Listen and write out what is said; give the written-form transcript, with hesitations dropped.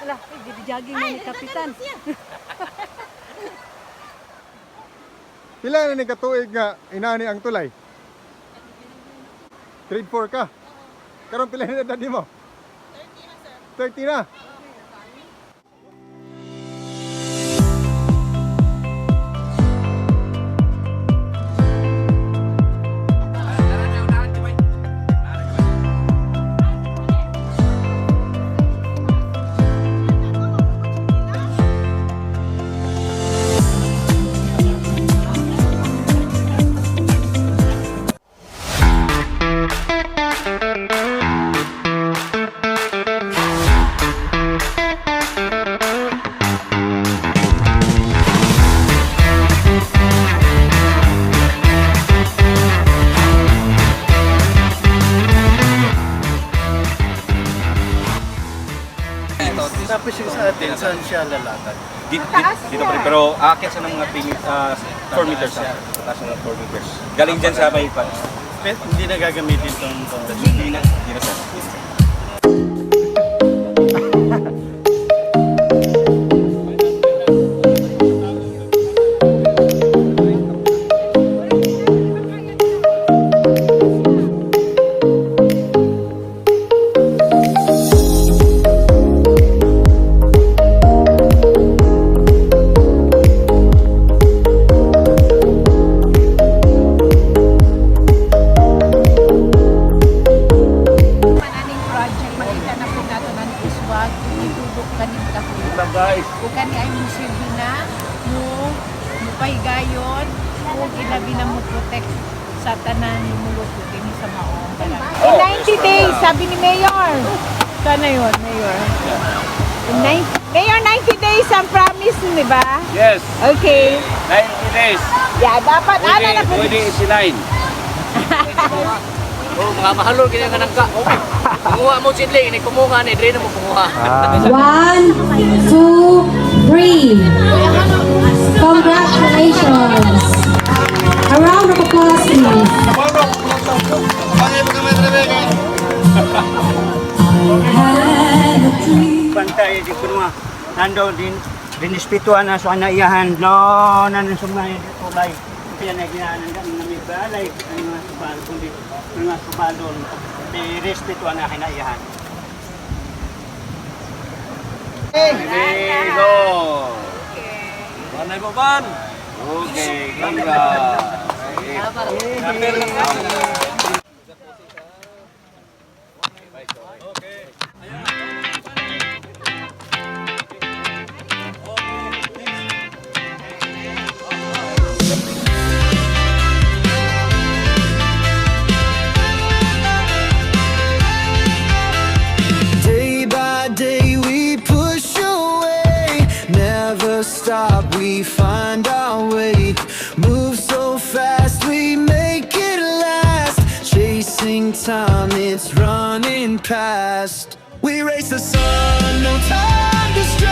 Ala, jogging mo ni Kapitan. Pila na ni katuig nga inani ang tulay? Grade 4 ka. Karon pila na edad nimo? 30 na, sir. 30 na. Tapos yung sa atin, saan siya lalakad? Dito pa rin, pero aakit sa ng mga 4 meters siya. Taas ng 4 meters. Galing dyan sa may pan. Hindi na gagamitin itong Hindi na sir. guys. Bukan ni ay musilbi na mo pahigayon o ilabi na mo protect sa tanan ni mulot kini sa maong. In 90 days, sabi ni Mayor. Sana yun, Mayor. Mayor, 90 days ang promise, di ba? Yes. Okay. 90 days. Yeah, dapat ana na po. Pwede isinine. Oh, mga mahalo kaya ka nangka. Kumuha mo sidling, ini kumuha ni dire na mo kumuha. 1, 2, 3. Congratulations. A round of applause, please. Pantay di kunwa nando din dinispituan na so ana iyahan no nan sumay tulay kaya na ginanan dan nami balay ang mga subal kundi mga subalon di respetuan na kinaiyahan. Go. Banay mo ban. Okay, congrats. Day by day we push away, never stop, we find our way. Move so fast, we make it last. Chasing time, it's running past. We race the sun, no time to stop.